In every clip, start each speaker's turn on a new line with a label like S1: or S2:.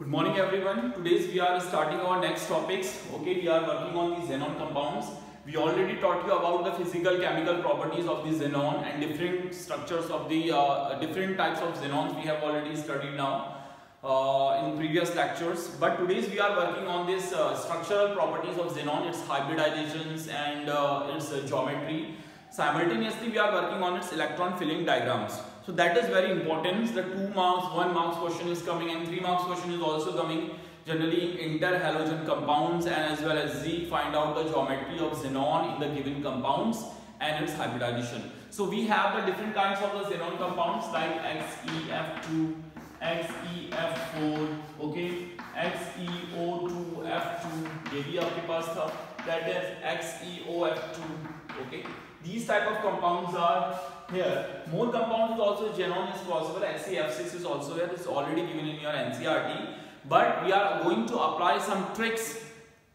S1: Good morning everyone. Today we are starting our next topics. Okay, we are working on the xenon compounds. We already taught you about the physical chemical properties of the xenon and different structures of the different types of xenons we have already studied now in previous lectures. But today we are working on this structural properties of xenon, its hybridizations and its geometry. Simultaneously we are working on its electron filling diagrams. So that is very important. The 2 marks, 1 marks question is coming and 3 marks question is also coming. Generally inter-halogen compounds and as well as Z, find out the geometry of xenon in the given compounds and its hybridization. So we have the different kinds of the xenon compounds like XeF2, XeF4, okay, XeO2F2, ये भी आपके पास था, that is XeOF2, okay. These type of compounds are here. More compounds also xenon is possible. XeF6 is also there. It's already given in your NCERT. But we are going to apply some tricks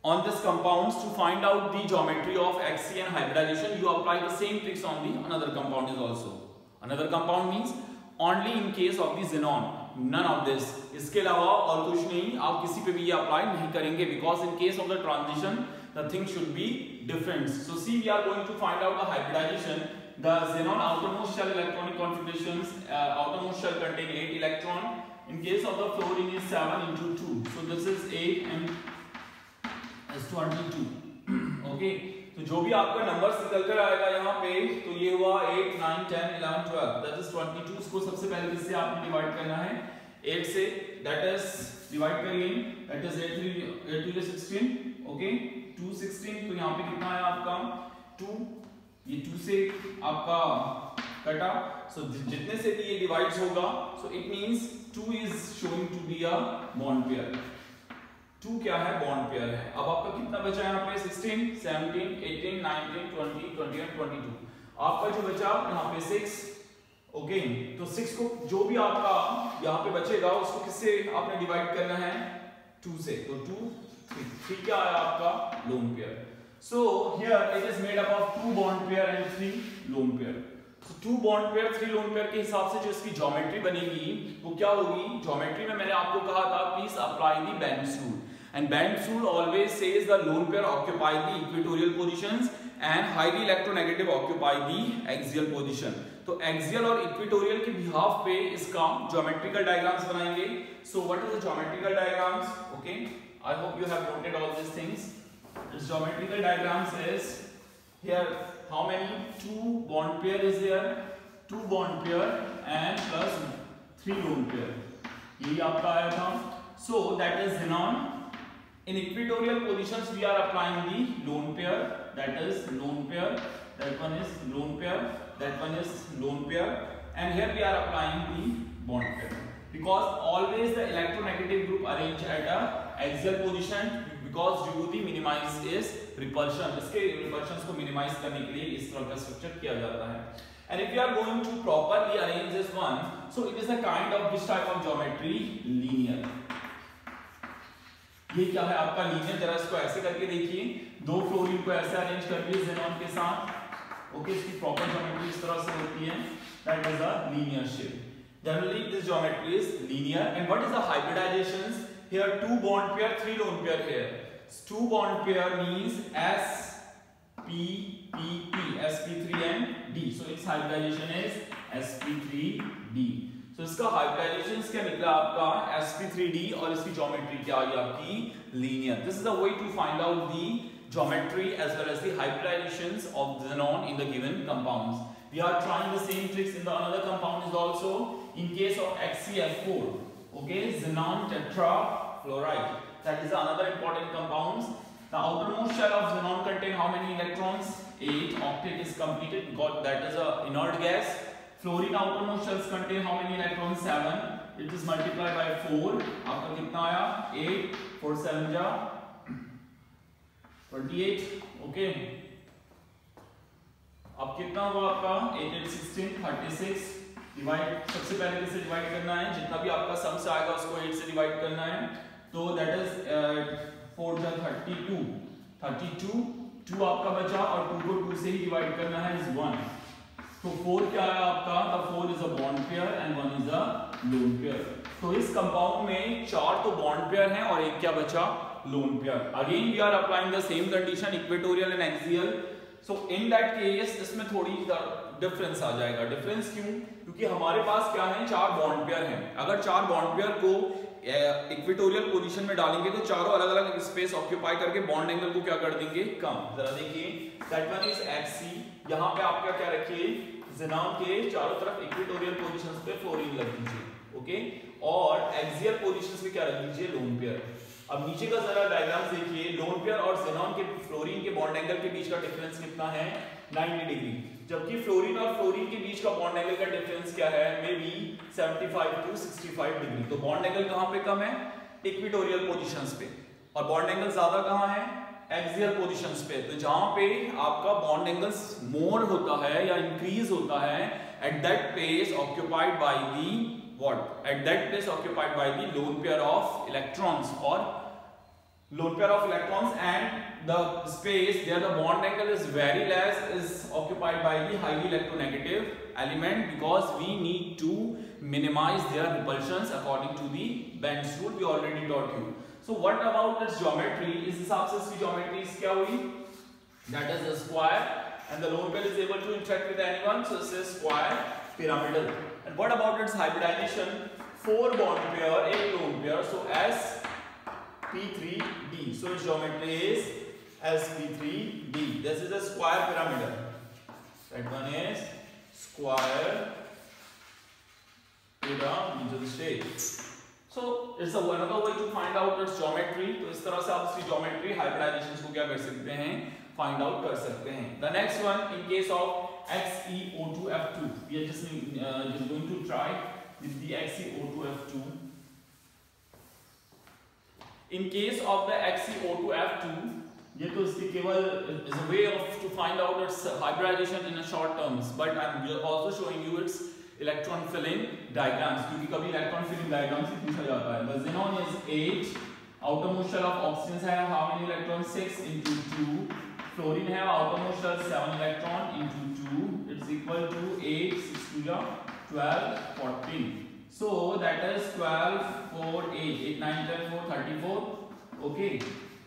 S1: on this compounds to find out the geometry of Xe and hybridization. You apply the same tricks on the another compound is also. Another compound means only in case of the xenon. None of this. इसके अलावा और कुछ नहीं, आप किसी पे भी ये apply नहीं करेंगे because in case of the transition the thing should be different. So see, we are going to find out the hybridization. The xenon outermost shell electronic configurations, outermost shell contain 8 electron. In case of the fluorine is 7 into 2. So this is 8 and is 22. Okay. तो जो भी आपका number निकल कर आएगा यहाँ पे, तो ये हुआ 8, 9, 10, 11, 12. That is 22. इसको सबसे पहले किससे आपने डिवाइड करना है? 8 से. That is डिवाइड करिए. That is 8 to the 16. Okay. 2 16. तो यहाँ पे कितना है आपका? 2. ये 2 से आपका कटा. So जितने से भी ये डिवाइड्स होगा, so it means 2 is showing to be a bond pair. 2 क्या है? बॉन्ड पेयर है. अब आपका कितना बचा यहाँ पे? 16, 17, 18, 19, 20, 21, 22. आपका जो बचा यहाँ पे 6. ओके, तो 6 को जो भी आपका यहाँ पे बचेगा उसको किससे आपने डिवाइड करना है? 2 से. तो 2, 3 क्या है आपका? Lone pair. So here it is made up of 2 bond pair and 3 lone pair. So 2 bond pair 3 lone pair के हिसाब से जो इसकी ज्योमेट्री बनेगी वो क्या होगी? ज्योमेट्री में मैंने आपको कहा था please apply the Bennett's rule. And Bennett's rule always says the lone pair occupy the equatorial positions and highly electronegative occupy the axial position. तो axial और equatorial के behalf पे इसका geometrical diagrams बनाएंगे. So what is the geometrical diagrams? Okay, I hope you have noted all these things. Its geometrical diagrams is here. How many? 2 bond pair is there, 2 bond pair and plus 3 lone pair. यही आपका आया था. So that is xenon. In equatorial positions we are applying the lone pair. That is lone pair. That one is lone pair. That one is lone pair. And here we are applying the bond pair. Because always the electronegative group arrange at a axial position. Because due to the minimize is repulsion. इसके repulsions को minimize करने के लिए इस तरह का structure किया जाता है. And if you are going to properly arrange this one, so it is a kind of this type of geometry linear. ये क्या है आपका linear? जरा इसको ऐसे करके देखिए. 2 फ्लोरीन को ऐसे अरेंज करके xenon के साथ. Okay, इसकी proper geometry इस तरह से होती है. That is a linear shape. Generally this geometry is linear. And what is the hybridizations? Here 2 bond pair, 3 lone pair here. 2 bond pair means sp3 and d. So its hybridization is sp3d. So इसका hybridization क्या निकला आपका? sp3d और इसकी geometry क्या आई आपकी? Linear. This is the way to find out the geometry as well as the hybridizations of xenon in the given compounds. We are trying the same tricks in the another compound is also in case of XeF4. Okay, xenon tetrafluoride. That is another important compounds. The outermost shell of xenon contain how many electrons? 8. Octet is completed because that is a inert gas. Fluorine outermost shells contain how many electrons? 7. It is multiplied by 4. आपका कितना आया? 8. 4 7 जा 28. Okay. अब कितना हुआ आपका? 8 8 16 36. Divide सबसे पहले किससे डिवाइड करना है? जितना भी आपका सम से आएगा उसको 8 से डिवाइड करना है. तो दैट इज 4 जा 32. 2 आपका बचा और 2 को 2 से ही डिवाइड करना है इज 1. तो 4 क्या है आपका? The 4 is a bond pair and 1 is a lone pair. तो इस कंपाउंड में 4 तो बॉन्ड पेयर हैं और एक क्या बचा, lone pair. Again we are applying the same condition, equatorial and axial. So in that case इसमें थोड़ी डिफरेंस आ जाएगा. डिफरेंस क्यों? क्योंकि हमारे पास क्या है, 4 बॉन्ड पेयर हैं. अगर 4 बॉन्ड पेयर को इक्वेटोरियल पोजीशन में डालेंगे तो चारों अलग अलग स्पेस ऑक्यूपाई करके बॉन्ड एंगल को क्या कर देंगे, कम. जरा देखिए, दैट वन इज Xc. यहाँ पे आपका क्या रखिए, ज़ेनॉन के चारों तरफ इक्वेटोरियल पोजीशंस पे फ्लोरीन लग दीजिए. ओके, और एक्सियल पोजीशंस पे क्या रख दीजिए, लोन पेयर. अब नीचे का जरा डायग्राम देखिए, लोन पेयर और ज़ेनॉन के फ्लोरीन के बॉन्ड एंगल के बीच का डिफरेंस कितना है, 90 डिग्री. जबकि फ्लोरीन और फ्लोरीन के बीच का बॉन्ड एंगल का डिफरेंस क्या है, मे बी 75 टू 65 डिग्री. तो बॉन्ड एंगल कहां पे कम है, इक्वेटोरियल पोजीशंस पे, और बॉन्ड एंगल ज्यादा कहां है, एक्सियल पोजीशंस पे. तो जहां पे आपका बॉन्ड एंगल्स मोर होता है या इंक्रीज होता है, at that place occupied by the what, at that place occupied by the lone pair of electrons, or lone pair of electrons, and the space there the bond angle is very less is occupied by the highly electronegative element, because we need to minimize their repulsions according to the Bend's rule we already taught you. So what about its geometry? इस हिसाब से इसकी geometry क्या हुई, that is a square, and the lone pair is able to interact with anyone, so this is square pyramidal. And what about its hybridization? 4 bond pair, a lone pair, so sp3d. So its geometry is sp3d. This is a square pyramidal. That one is square pyramidal shape. So it's another way to find out its geometry. तो इस तरह से आप इसकी geometry hybridization को क्या कर सकते हैं, find out कर सकते हैं. The next one, in case of XeO2F2, we are just going to try with the XeO2F2. In case of the XeO2F2, ये तो इसकी केवल is a way of to find out its hybridization in a short terms, but I'm also showing you its electron filling diagrams, क्योंकि कभी electron filling diagrams से पूछा जाता है. The xenon is 8, outermost shell of oxygen है how many electrons, 6 into 2. Fluorine है outermost shell 7 electron into 2, it's equal to 8, 6 to the 12, 14. So that is 12, 4, 8, 8, 9, 10, 4, 34. Okay,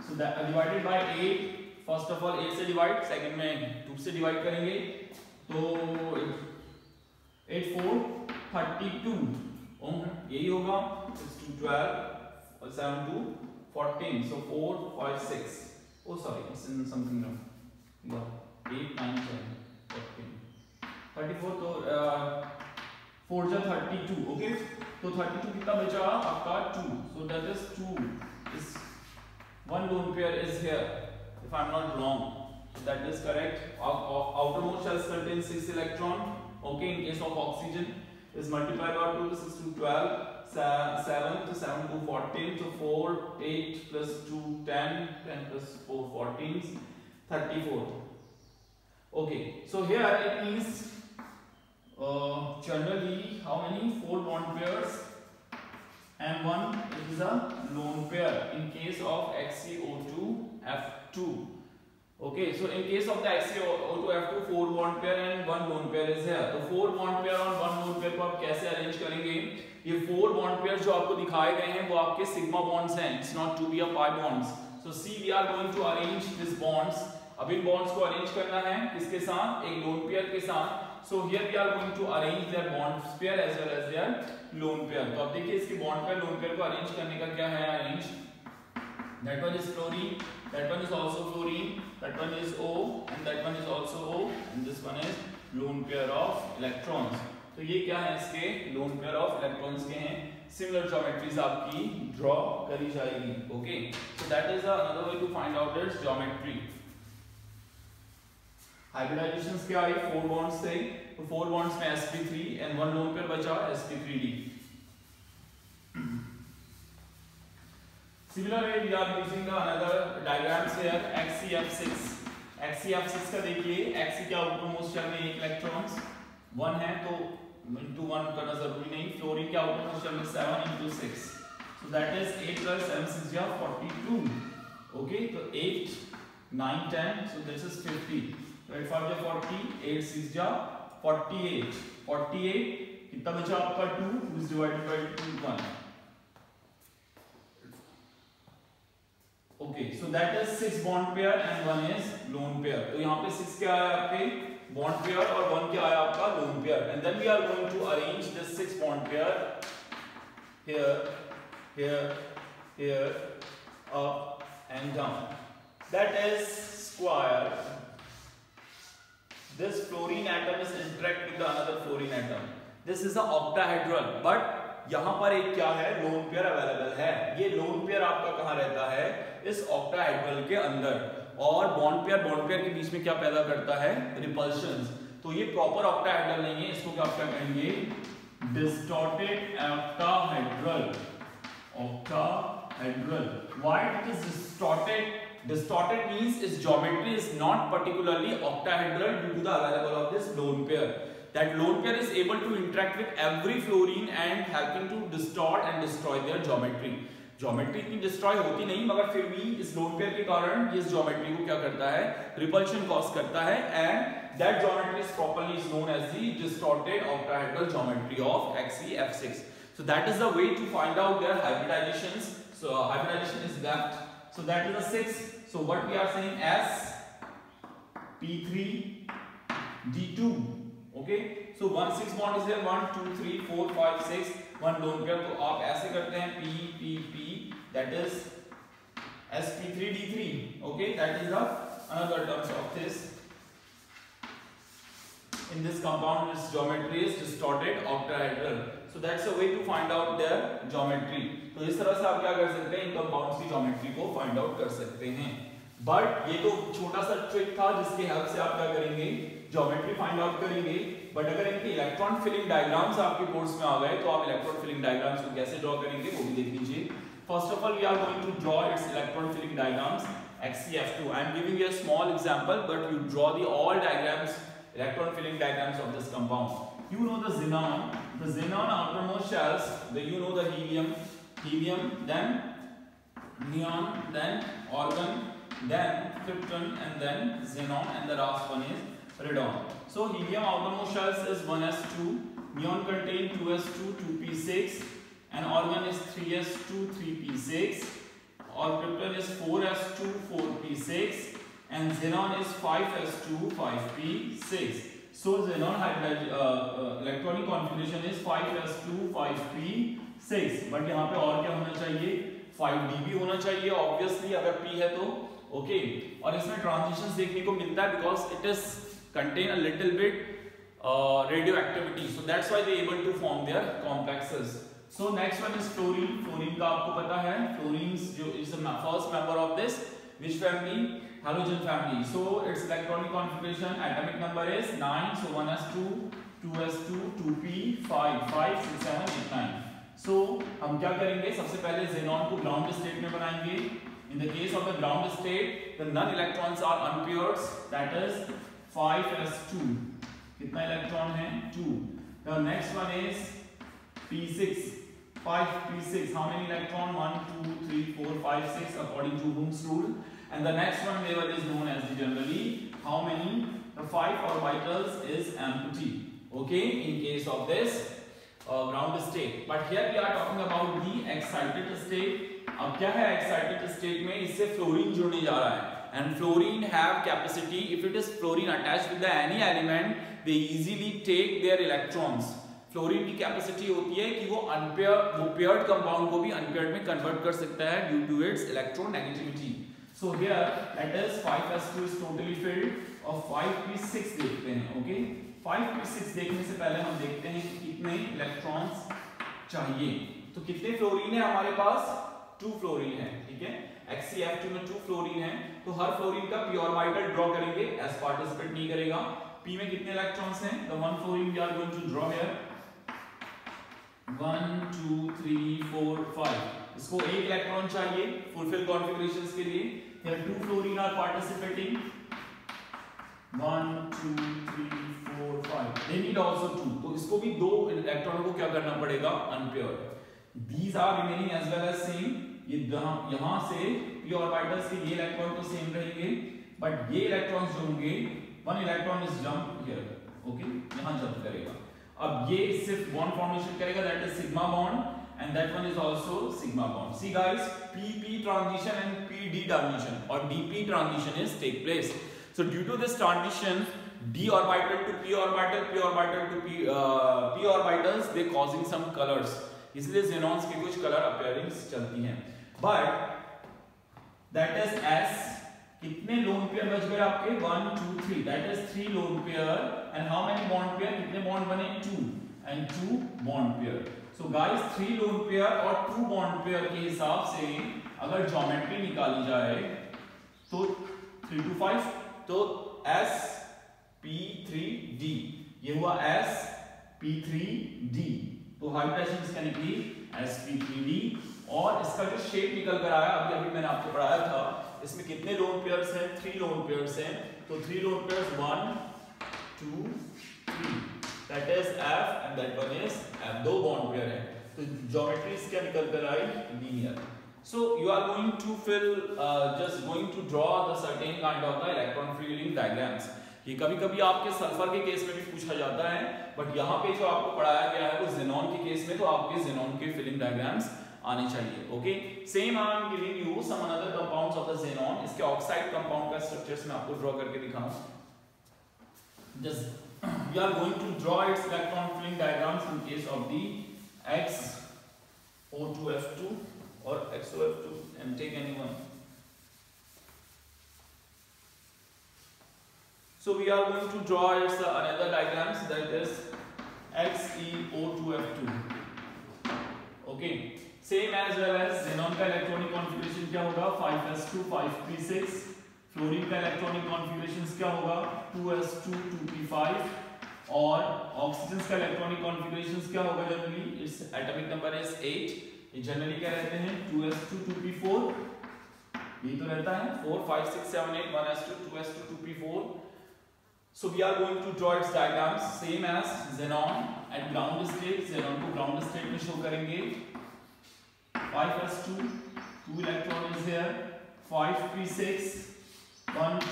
S1: so that divided by 8. First of all 8 से divide, second में 2 से divide करेंगे, तो 8, 4, 32 ओम यही होगा. 6 to 12, 7 to 14, so 4, 5, 6. Oh sorry, it's in something wrong. Yeah, 8, 9, 10, 14, 34. तो 4 जा 32. Okay, तो 32 कितना बचा आपका 2. So that is 2 is one lone pair is here, if I'm not wrong. So that is correct. Outermost shells contain 6 electron. Okay, in case of oxygen is multiplied by 2 to 6 to 12. 7 to 7 to 14, so 4, 8 plus 2, 10, 10 plus 4, 14, 34. Okay, so here it means generally how many 4 bond pairs and one is a lone pair in case of XeO2F2. Okay, so in case of the XeO2F2 4 bond pair and 1 lone pair is here. तो 4 bond pair और 1 lone pair को आप कैसे arrange करेंगे? ये 4 bond pairs जो आपको दिखाए गए हैं वो आपके सिग्मा bonds हैं. It's not to be a pi bonds. So see, we are going to arrange these bonds. अब इन bonds को arrange करना है किसके साथ? एक lone pair के साथ. So here we are going to arrange their bond pair as well as their lone pair. तो अब देखिए इसके bond pair lone pair को arrange करने का क्या है? Arrange. That one is fluorine. That one is also fluorine. That one is O, and that one is also O, and this one is lone pair of electrons. तो ये क्या है? इसके lone pair of electrons के हैं. Similar geometries आपकी draw करी जाएगी. Okay. So that is another way to find out its geometry. Hybridizations क्या आई? 4 bonds थे. तो 4 bonds में sp3 and 1 lone pair बचा sp3d. Similarly, we are using the another diagrams here. XeF6. XeF6 का देखिए, Xe क्या outermost shell में 1 electrons 1 है, तो into 1 करना जरूरी नहीं. फ्लोरीन क्या outermost shell में 7 into 6. So that is 8 plus 7 6 या 42. Okay, तो 8, 9, 10. So this is 50. So 8 5 या 40, 8 6 या 48. 48 कितना बचा आपका 2 is divided by 2 1. Okay, so that is 6 bond pair and 1 is lone pair. तो यहाँ पे 6 क्या है आपके बॉन्ड पेयर और 1 क्या है आपका lone pair. And then we are going to arrange this 6 bond pair here, here, here, up and down. That is square. This fluorine atom is interact with the another fluorine atom. This is a octahedral, but यहाँ पर एक क्या है lone pair available है। ये lone pair आपका कहाँ रहता है इस ऑक्टाहेड्रल के अंदर, और बॉन्ड पेयर के बीच में क्या पैदा करता है रिपल्शंस। तो ये प्रॉपर ऑक्टाहेड्रल नहीं है, इसको क्या कहेंगे distorted octahedral. Octahedral. Why it is distorted? Distorted means its geometry is not particularly octahedral due to the arrival of this lone pair. That lone pair is able to interact with every fluorine and helping to distort and destroy their geometry. Geometry इतनी destroy होती नहीं, मगर फिर भी इस lone pair के कारण ये इस geometry को क्या करता है repulsion cause करता है, and that geometry is properly known as the distorted octahedral geometry of XeF6. So that is the way to find out their hybridizations. So hybridization is left. So that is the 6. So what we are saying as P3D2. Okay. So 1 6 bond is there. 1 2 3 4 5 6. 1 lone pair. तो आप ऐसे करते हैं P. That is sp3d3. Okay. That is the another terms of this. In this compound, its geometry is distorted octahedral. So that's a way to find out their geometry. तो इस तरह से आप क्या कर सकते हैं इन कंपाउंड्स की ज्योमेट्री को फाइंड आउट कर सकते हैं। बट ये तो छोटा सा ट्रिक था जिसकी हेल्प से आप क्या करेंगे ज्योमेट्री फाइंड आउट करेंगे। बट अगर इनके इलेक्ट्रॉन फिलिंग डायग्राम्स आपके कोर्स में आ गए तो आप इलेक्ट्रॉन फिलिंग डायग्राम्स को कैसे ड्रॉ करेंगे वो भी देख लीजिए। First of all we are going to draw its electron filling diagrams XeF2. I am giving you a small example, but you draw the all diagrams, electron filling diagrams of this compound. You know the xenon outermost shells, you know the helium, then neon, then argon, then krypton, and then xenon, and the last one is radon. So helium outermost shells is 1s2, neon contain 2s2 2p6, and argon is 3s2 3p6, or krypton is 4s2 4p6, and xenon is 5s2 5p6. So xenon electronic configuration is 5s2 5p6. But यहाँ पे और क्या होना चाहिए 5dB होना चाहिए obviously अगर p है तो ओके। और इसमें ट्रांजिशंस देखने को मिलता है because it is contain a little bit radioactivity, so that's why they able to form their complexes. So next one is fluorine. Fluorine का आपको पता है फ्लोरीन जो is the first member of this which family halogen family. So its electronic configuration atomic number is 9. So 1s2 2s2 2p 5 5 6 7 8 9. So हम क्या करेंगे सबसे पहले xenon को ग्राउंड स्टेट में बनाएंगे। In the case of the ground state the non electrons are unpaired, that is 5s2. कितना electron है 2. The next one is p6 5p6. How many electron 1 2 3 4 5 6 according to Ohm's rule. And the next one level is known as the generally how many the 5 orbitals is empty. Okay, in case of this ground state. But here we are talking about the excited state. अब क्या है excited state में इससे fluorine जुड़ने जा रहा है and fluorine have capacity if it is fluorine attached with the any element they easily take their electrons. Fluorine की कैपेसिटी होती है कि वो पेयर्ड कंपाउंड को भी अनपेयर्ड में कन्वर्ट कर सकता है due to its electronegativity. So here that is 5s2 is totally filled और 5p6 देखते हैं। ओके 5p6 देखने से पहले हम देखते हैं कि कितने इलेक्ट्रॉन्स चाहिए। तो कितने फ्लोरीन है हमारे पास 2 फ्लोरीन है। ठीक है XeF2 में 2 फ्लोरीन है तो हर फ्लोरीन का p ऑर्बिटल ड्रॉ करेंगे एस पार्टिसिपेट नहीं करेगा। p में कितने इलेक्ट्रॉन्स हैं the one fluorine we are going to draw here 1 2 3 4 5। इसको एक इलेक्ट्रॉन चाहिए फुलफिल कॉन्फ़िगरेशंस के लिए। Here 2 fluorine are participating 1 2 3 4 5 they need also 2। तो इसको भी 2 इलेक्ट्रॉनों को क्या करना पड़ेगा unpaired. These are remaining as well as same। ये यहाँ से p ऑर्बिटल्स के ये इलेक्ट्रॉन तो सेम रहेंगे बट ये इलेक्ट्रॉन्स जो होंगे 1 electron is jump here. Okay यहाँ जंप करेगा। अब ये सिर्फ बॉन्ड फॉर्मेशन करेगा that is sigma bond and that one is also sigma bond. See guys, PP transition and PD transition or DP transition is take place. So due to this transition, d orbital to p orbital, p orbital to p orbitals, they causing some colors. इसलिए xenons के कुछ color appearance चलती हैं. But that is s. कितने lone pair बच गए आपके 1 2 3, that is 3 lone pair. And how many bond pair? कितने बॉन्ड बने 2 and 2 bond pair. So guys 3 lone pair और 2 बॉन्ड पेयर के हिसाब से अगर ज्योमेट्री निकाली जाए तो 3 to 5, तो sp3d, ये हुआ sp3d. तो हाइब्रिडाइजेशन इसका निकली sp3d. और इसका जो शेप निकल कर आया अभी मैंने आपको पढ़ाया था, इसमें कितने लोन पेयर्स हैं 3 लोन पेयर्स हैं. तो 3 lone pairs 1 2 3, that is f and that one is f. 2 bond pair है. तो ज्योमेट्री इसका निकल कर आई linear. So you are going to fill just going to draw the certain kind of the electron freewheeling diagrams. ये कभी-कभी आपके sulphur के case में भी पूछा जाता है, बट यहाँ पे जो आपको पढ़ाया गया है वो xenon के केस में, तो आपके xenon के फिलिंग डायग्राम्स आने चाहिए. Okay, same I am giving you some another compounds of the xenon. इसके ऑक्साइड कंपाउंड का स्ट्रक्चर्स मैं आपको ड्रॉ करके दिखाऊं. Just we are going to draw its electron filling diagrams in case of the XO2F2 or XOF2, and take any one. So we are going to draw its another diagrams, that is XeO2F2. Okay, same as well as xenon का electronic configuration क्या होगा 5s2 5p6. Fluorine का electronic configuration क्या होगा 2s2 2p5. और oxygen का electronic configuration क्या होगा generally, its atomic number is 8. ये जनरली क्या रहते हैं 2s2 2p4, ये तो रहता है 4 5 6 7 8 1s2 2s2 2p4. So we are going to draw its diagrams same as xenon at ground state. xenon को ground state में शो करेंगे. 5s2 2 electron is here, 5p6 1 2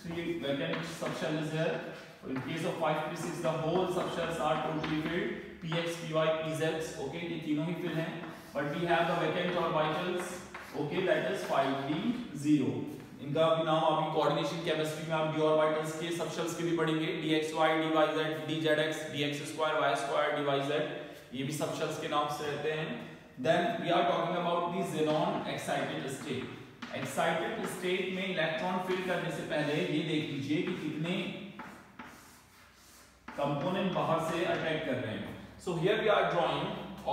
S1: 3 vacant subshell is here. In case of 5p6 the whole subshells are totally filled, px py pz. Okay, ये तीनों ही fill हैं, but we have the vacant orbitals. Okay, that is 5d0. इनका भी नाम अभी coordination chemistry में आप d orbitals के सबशेल्स के भी पढ़ेंगे. dxy dyz dzx dx square y square dyz, ये भी सबशेल्स के नाम से रहते हैं. Then we are talking about the xenon excited state. Excited state में इलेक्ट्रॉन फिल करने से पहले ये देख लीजिए कि कितने कंपोनेंट बाहर से अटैक कर रहे हैं. So here we are drawing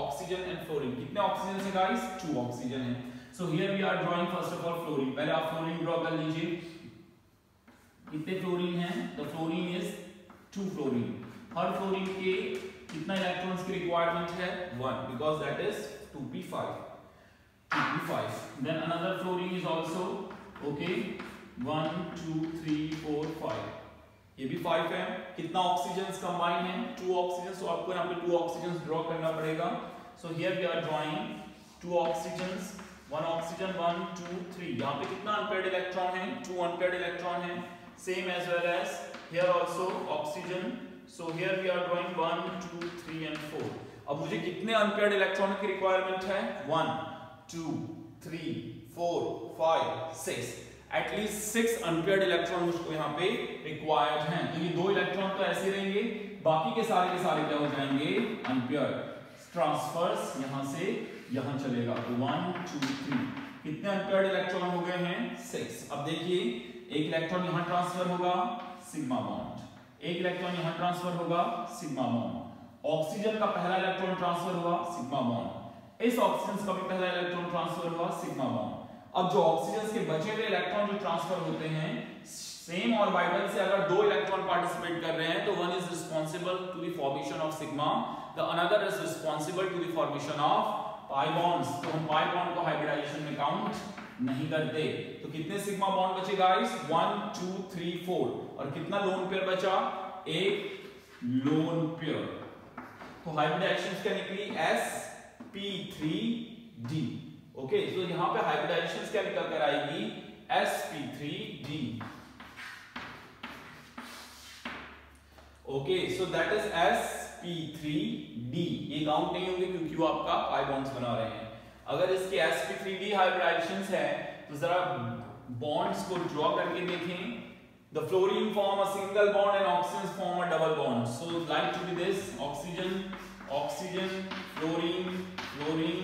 S1: oxygen and fluorine. कितने ऑक्सीजन है गाइस 2 ऑक्सीजन है. So here we are drawing first of all fluorine. पहले आप फ्लोरीन ड्रॉ कर लीजिए. कितने फ्लोरीन हैं, द फ्लोरीन इज 2 फ्लोरीन. हर फ्लोरीन के कितना इलेक्ट्रॉन्स की रिक्वायरमेंट है 1, because that is 2p5. 2p5. Then another fluorine is also okay. 1 2 3 4 5. ये भी 5 है. कितना ऑक्सीजन्स कंबाइन है 2 ऑक्सीजन्स. तो आपको यहाँ पे 2 ऑक्सीजन्स ड्रॉ करना पड़ेगा. So here we are drawing 2 oxygens. 1 oxygen 1 2 3. यहाँ पे कितना अनपेयर्ड इलेक्ट्रॉन है 2 अनपेयर्ड इलेक्ट्रॉन है. Same as well as here also oxygen. So here we are drawing 1 2 3 and 4. अब मुझे कितने अनपेयर्ड इलेक्ट्रॉन की रिक्वायरमेंट है 1 2 3 4 5 6. एटलीस्ट 6 अनपेयर्ड इलेक्ट्रॉन मुझको यहाँ पे रिक्वायर्ड हैं. तो ये 2 इलेक्ट्रॉन तो ऐसे रहेंगे, बाकी के सारे क्या हो जाएंगे अनपेयर्ड. ट्रांसफर्स यहाँ से यहाँ चलेगा. तो 1 2 3 कितने अनपेयर्ड इलेक्ट्रॉन हो गए हैं 6. अब देखिए एक इलेक्ट्रॉन यहाँ ट्रांसफर होगा सिग्मा बॉन्ड, एक इलेक्ट्रॉन यहाँ ट्रांसफर होगा सिग्मा बॉन्ड. ऑक्सीजन का पहला इलेक्ट्रॉन ट्रांसफर हुआ सिग्मा बॉन्ड. इस ऑक्सीजन का भी पहला इलेक्ट्रॉन ट्रांसफर हुआ सिग्मा बॉन्ड. अब जो ऑक्सीजन के बचे हुए इलेक्ट्रॉन जो ट्रांसफर होते हैं सेम ऑर्बिटल से अगर 2 इलेक्ट्रॉन पार्टिसिपेट कर रहे हैं तो one is responsible to the formation of sigma, the another is responsible to the formation of pi bonds. तो हम पाई बॉन्ड को हाइब्रिडाइजेशन में काउंट नहीं करते. तो कितने सिग्मा बॉन्ड बचे गाइस 1 2 3 4. और कितना लोन पेयर बचा, एक लोन पेयर. तो हाइब्रिडाइजेशन क्या निकली sp3d. ओके, तो यहां पे हाइब्रिडाइजेशन क्या निकल कर आएगी sp3d. Okay, so that is sp3d, ये काउंट नहीं होंगे क्योंकि वो आपका पाई बॉन्ड्स बना रहे हैं। अगर इसके sp3d हाइब्रिडाइजेशंस है तो जरा बॉन्ड्स को ड्रॉ करके देखें। The fluorine form a single bond and oxygen form a double bond. So like to be this: oxygen, oxygen, fluorine, fluorine,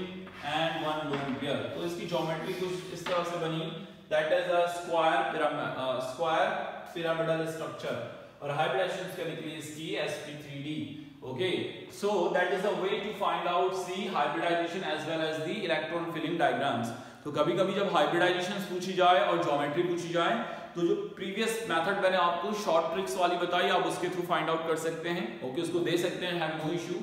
S1: and one lone pair. तो इसकी ज्योमेट्री कुछ इस तरह से बनी, that is a square pyramidal structure. और hybridization करने के लिए इसकी sp3d. Okay, so that is a way to find out the hybridization as well as the electron filling diagrams. तो कभी-कभी जब हाइब्रिडाइजेशन पूछी जाए और ज्योमेट्री पूछी जाए तो जो प्रीवियस मेथड मैंने आपको शॉर्ट ट्रिक्स वाली बताई आप उसके थ्रू फाइंड आउट कर सकते हैं। ओके, उसको दे सकते हैं, have no issue.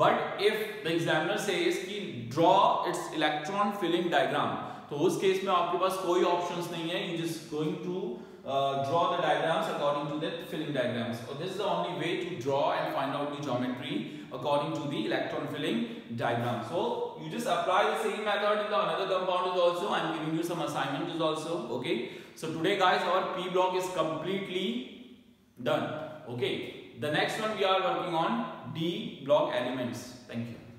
S1: But if the examiner says कि draw its electron filling diagram, तो उस केस में आपके पास कोई ऑप्शंस नहीं है, you just going to draw the diagrams according to the filling diagrams. So this is the only way to draw and find out the geometry according to the electron filling diagram. So you just apply the same method in the another compound is also. I am giving you some assignment is also. Okay. So today guys our P block is completely done. Okay. The next one we are working on D block elements. Thank you.